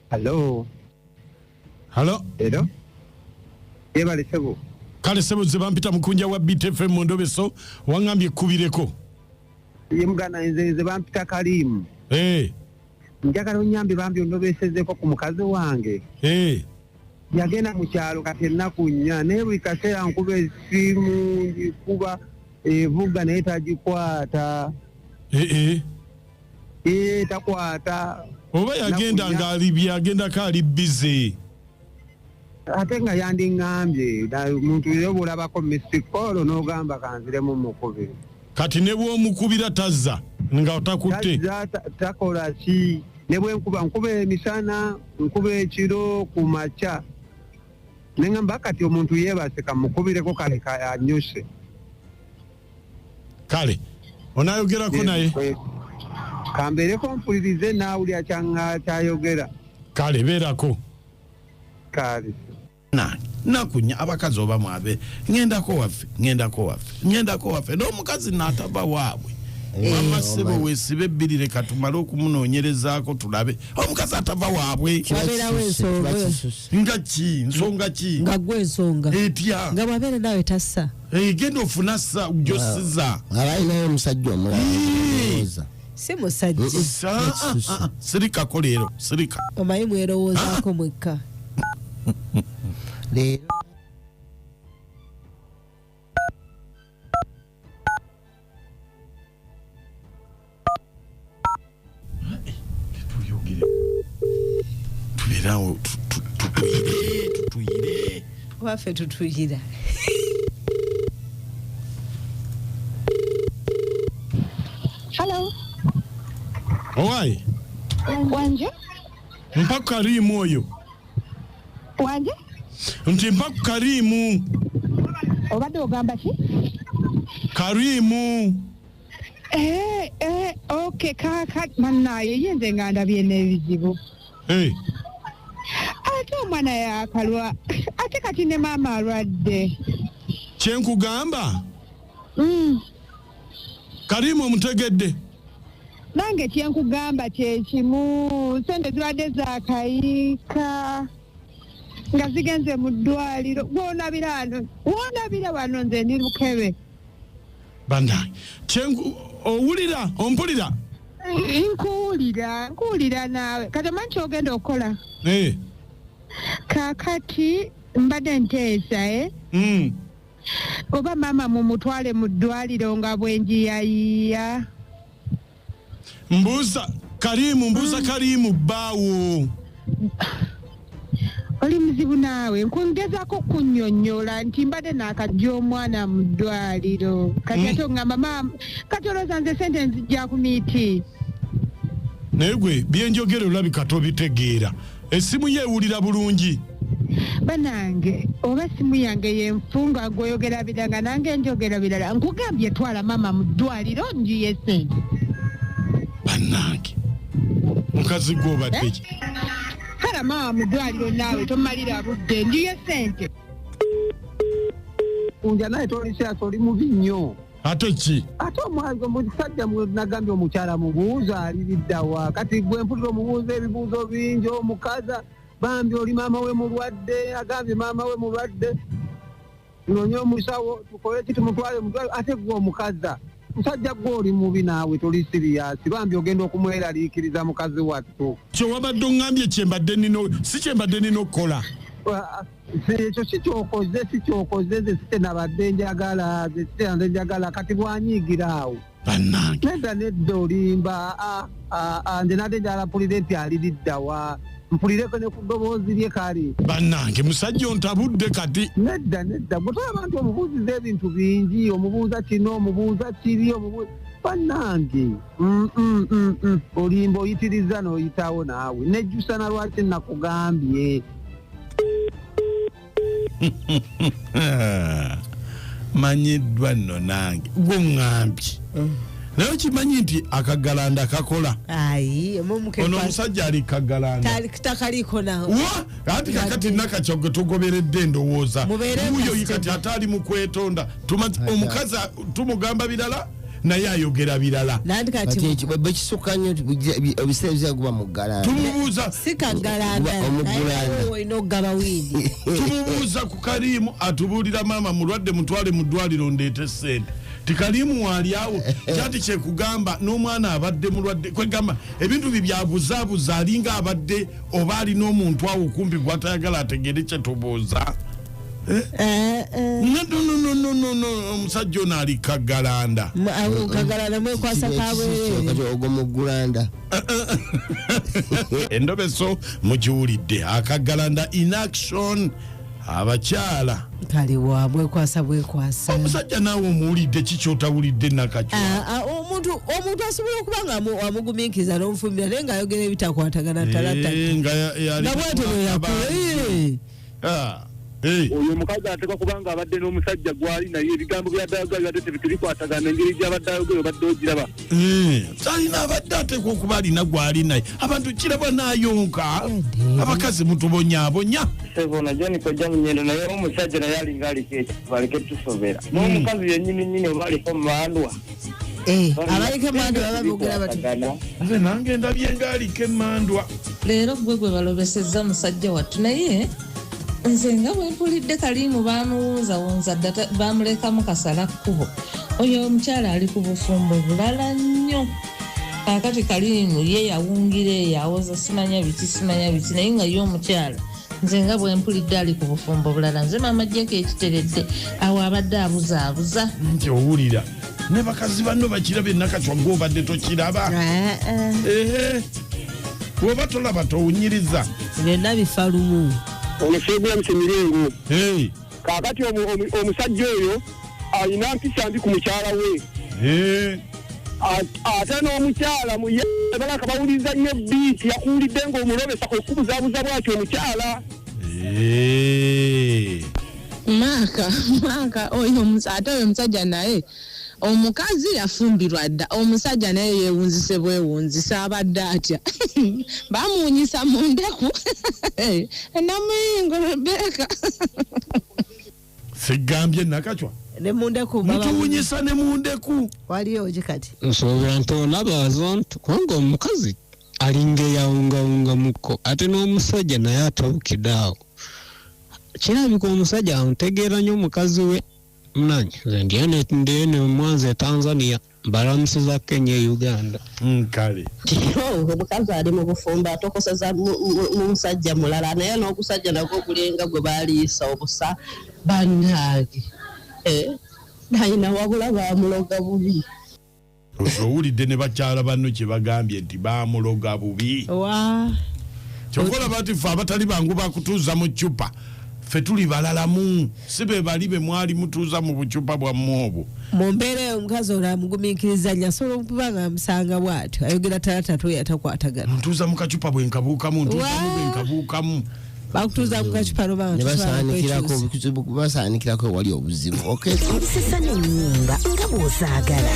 Hello. Hello. Hello. Ebale sebo. Kale sebo zebampita mukunja wa BTFM Endobeso wangambye kubireko. Yamugana nze bampita Kalimu. Njagala onyambe bambi ondobesezeko ku mukazi wange. Yagenda mu kyalo kati ennaku nnya naye buli kaseera nkuba essimu ngikuba evuga naye tagikwata. Takwata. Oba yagenda ng'agenda kali busy. Ate nga yandiŋŋambye omuntu yo bw'olabako misikolo n'ogamba kanziremu mukubiri. Kati ne bw'omukubira tazza nga otakutte. Takola ki? Ne bwe nkuba emisana nkuba ekiro ku makya. Ne ngamba kati omuntu yeebase kamukubireko kale anyuse. Kale onaayogerako naye? Kambeereko mpulirize naawulira kyayogera. Kale beerako. Kale. Nakunya abakazi oba mwabe ngendako waffe n'omukazi n'ataba waabwe amasebo weesibe ebbirire katumale okumunoonyerezaako tulabe omukazi atava waabwe nsonga ki nga gwe ensonga etya nga bwabeere nawe tassa genda ofuna ssa gyosiza abayinayo omusajja omulala si musajja sirikako leero sirika omanyi mwerowoozaako mwekka leero tubeerawo tutuyire waffe tutuyira. Hello. Owaaye. Wanje? Mpa Karimu oyo. Wanje? Nti mpa Karimu. Obadde ogamba ki? Karimu. Okay, kaka mannaye yenze nga ndabye n'ebizibu. Ate omwana yakalwa ate kati ne maama alwadde. Kyenkugamba? Karimu omutegedde. Nange kyenkugamba kye kimu sente zibadde zaakayiika nga zigenze mu ddwaliro wonabira wano nze ndi Lukebe. Bandange owulira ompulira? Nkuwulira naawe kati omanyi kyogenda okukola? Kaakati mbadde nteesa oba maama mumutwale mu ddwaliro nga bwenjiyayiya. Mbuuza Karimu bbaawo. Oli muzibu naawe nkungezaako kunnyonnyola nti mbadde naakajja omwana mu ddwaliro kati ate oŋŋamba maama kati olowooza nze sente nzijja ku miti. Naye gwe byenjogera olabika tobitegeera. Essimu yeewulira bulungi. Banange oba simu yange yenfunga ng'oyogera biranga nange njogera birala nkugambye twala maama mu ddwaliro njiye sente. Bannange mukazi gwe obadde ki? Kala maama mu ddwaliro naawe tomalira budde njiye sente. Unja naye tolisyasa oli mubi nnyo. Ate ki? Ate omusajja nagambye omukyala mubuuza aliriddawa kati gwe mpulira omubuuza ebibuuzo bingi omukaza bambi oli maama we mulwadde agambye maama we mulwadde nonye omusawo tukole ki tumutwale mudwaliro ate gwe omukaza musajja gwe oli mubi naawe toli siriyasi bambi ogenda okumweraliikiriza mukazi wattu. Kyo wabadde oŋŋambye si kyembadde nina okukola. Ekyo sikyokoze ze sitenabadde njagala kati bwanyiigira awo. Bannange. Nedda olimba nze nadde njagala mpulire nti aliriddawa mpulireko ne ku ddoboozi lye kali. Bannange musajja ontabudde kati. Nedda gwe tolaba nti omubuuziza ebintu bingi omubuuza kino omubuuza kiri bannange olimba oyitiriza n'oyitawo naawe nejjusa na lwaki nakugambye. Manyiddwa nno nange gwoŋŋambye naye kimanyi nti akagalanda kakola. Ono omusajja ali kagalanda takaliiko nawo ati kakati nakakyoge tugoberedde endowooza uyo kati ate ali mu kwetonda omukazi tumugamba birala naye ayogera birala. Nandi kati bekisukka nnyo ebiseera bizaguba mu ggalanda. Tumubuuza sikagalanda inogaba wiidi. Tumubuuza ku Kalimu atubuulira maama mulwadde mutwale mu ddwaliro ndeete ssente. Tikalimu wali awo kyati kyekugamba n'omwana abadde mulwadde kwegamba ebintu bibyabuzaabuza alinga abadde oba alina omuntu awo kumpi gwatayagala ategere kye tubuuza. No, omusajja ono ali Kagalanda. Kagalanda mwekwasa kabwe ogwo mu Gulanda. Endobeso mukiwulidde Akagalanda in action. Abakyala kali Waabwe kwasa. Omusajja naawe omuwulidde kikyotawulidde nakakyo. Omuntu asobola okuba nga amugumiikiriza n'omufumira naye ng'ayogera ebitakwatagana talata. Nga bw'atyo yakule. Oyo omukazi atekwa kubanga abadde n'omusajja gwali naye ebigambo by'addayoga byadde tebitirikwatagana engeri gy'abadde ayogera obadde ogiraba. Alina abadde atekwa okuba alina gwali naye abantu kirabwa n'ayonka abakazi mutubonyaabonya. Sebona John kojja munyendo naye omusajja naye alinga aliko ekibaleke tusobera n'omukazi yennyini oba aliko mandwa. Abaliko emandwa baba boogera bati. Nze nange ndabye ng'aliko emmandwa. Leero gwe balobesezza musajja wattu naye nze nga bwe mpulidde Kalimu baamuwunzawunza dda baamulekamu kasala kkubo. Oyo omukyala ali ku bufumbo bulala nnyo. Kaakati Kalimu ye yawungira eyo awoza simanya biki naye nga ye omukyala nze nga bwe mpulidde ali ku bufumbo bulala. Nze maama Jeke ekiteredde awo abadde abuzaabuza. Nti owulira ne bakazi banno bakiraba ennakatwa gwe obadde tokiraba. Bw'oba tolaba towunyiriza. Byonna bifa lumu. Omusajja musemirengo. Kaakati omusajja oyo alina mpisa mbi ku mukyala we. Ate n'omukyala balaka bawuliriza nnyo biiti yakuwulidde ng'omulobesa okubuzaabuza bwatyo omukyala. Maaka ate oyo omusajja naye omukazi yafumbirwa dda omusajja naye yeewunzise bwewunzisa abadde atya bamuwunyisa mu ndeku enamuyingo Rebeka sigambye nakatwa ne mundeku mutuwunyisa ne mundeku waliyo kati nsobola ntoolaba azontu kubanga omukazi alinga eyawungawunga muko ate n'omusajja naye atabukidde awo. Kirabika omusajja amutegeera nnyo omukazi we. Mnanyi ndiye Mwanza Tanzania balamusiza Kenya Uganda. Kale omukazi ali mu bufumbo atokoseza musajja mulala naye n'okusajja nagwo kulenga gwe baliisa obusa bannange nayina wabula baamuloga bubi. Owulidde ne bakyala banno kye bagambye nti baamuloga bubi. Kyokola bati fe abatali bangu bakutuuza mu ccupa fe tuli balalamu sibe bali be mwali mutuuza mu bucupa bwammwe obwo. Mu mbeera eyo omukazi olwo amugumiikiriza nnyo asobola okuba nga amusanga bw'atyo ayogera talatatu yatakwatagana. Ntuuza mu kacupa bwe nkabuukamu bakutuuza mu kacupa basaanikirako ewali obuzibu. Ensisa n'ennyumba nga bw'ozaagala.